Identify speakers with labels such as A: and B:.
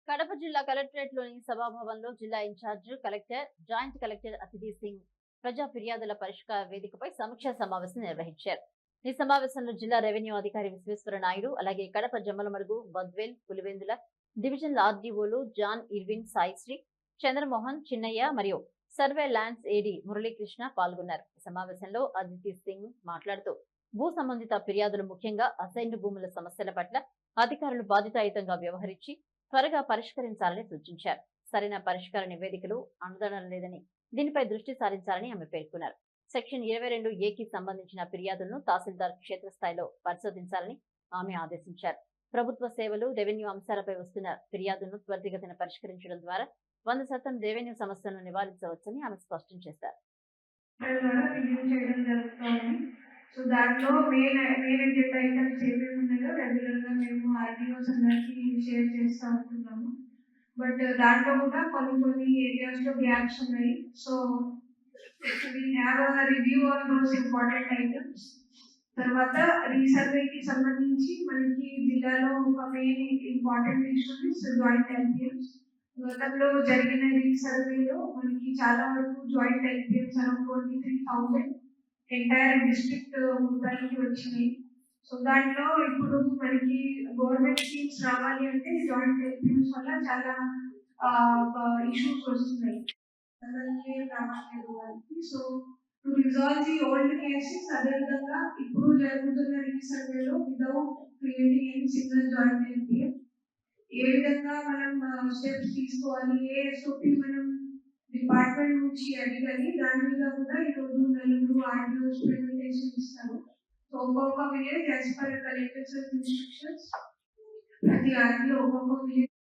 A: కడప జిల్లా కలెక్టరేట్లోని సభాభవన్లో జిల్లా incharge collector, joint collector అతిథి సింగ్ ప్రజా ఫిర్యాదుల పరిష్కార వేదికపై సమీక్షా సమావేశం నిర్వహించారు. ఈ సమావేశంలో జిల్లా రెవెన్యూ అధికారి విశ్వేశ్వర నాయుడు, అలాగే కడప జమ్మలమడుగు, బద్వేల్, పులివెందుల డివిజనల్ ఆర్డీఓలు జాన్ ఇర్విన్, సాయిశ్రీ, చంద్రమోహన్, చిన్నయ్య మరియు సర్వే ల్యాండ్స్ ఏడీ మురళీకృష్ణ పాల్గొన్నారు. ఈ సమావేశంలో అదితి సింగ్ మాట్లాడుతూ భూ సంబంధిత ఫిర్యాదులు, ముఖ్యంగా అసైన్డ్ భూముల సమస్యల పట్ల అధికారులు బాధ్యతాయుతంగా వ్యవహరించి త్వరగా పరిష్కరించాలని సూచించారు. సరైన పరిష్కార నివేదికలు అందడం లేదని, దీనిపై దృష్టి సారించాలని ఆమె పేర్కొన్నారు. సెక్షన్ 22A సంబంధించిన ఫిర్యాదులను తహసీల్దార్ క్షేత్రస్థాయిలో పరిశోధించాలని ఆమె ఆదేశించారు. ప్రభుత్వ సేవలు, రెవెన్యూ అంశాలపై వస్తున్న ఫిర్యాదులను త్వరితగతిన పరిష్కరించడం ద్వారా 100% రెవెన్యూ సమస్యలను నివారించవచ్చని ఆమె స్పష్టం చేశారు.
B: సో దాంట్లో మెయిన్ ఎజెండా ఐటమ్స్ ఏమేమి ఉన్నాయో రెగ్యులర్గా మేము ఆర్టీఓస్ అందరికీ షేర్ చేస్తూ ఉంటున్నాము. బట్ దాంట్లో కూడా కొన్ని ఏరియాస్లో గ్యాప్స్ ఉన్నాయి. So we have a review on those important items. తర్వాత రీసర్వేకి సంబంధించి మనకి జిల్లాలో ఒక main important issue joint LPMs. గతంలో జరిగిన రీసర్వేలో మనకి చాలా వరకు joint LPMs around 23,000 entire district మొత్తానికి వచ్చినాయి. సో దాంట్లో ఇప్పుడు మనకి గవర్నమెంట్ స్కీమ్స్ రావాలి అంటే జాయింట్ ఎల్పిఎంస్ వల్ల చాలా ఇష్యూస్ వస్తున్నాయి. రావట్లేదు వాళ్ళకి. So to resolve the old cases, అదేవిధంగా ఇప్పుడు జరుగుతున్న రీసర్వేలో without creating any single joint LPM ఏ విధంగా మనం స్టెప్స్ తీసుకోవాలి, ఏ ఎస్ఓపి మనం డిపార్ట్మెంట్ నుంచి అడిగాలి, దాని మీద కూడా ఈరోజు నలుగురు ఆర్డీఓస్ ప్రెజెంటేషన్ ఇస్తారు. సో ఒక్కొక్క village as per collectors instructions, ప్రతి ఆర్డీఓ ఒక్కొక్క విలేజ్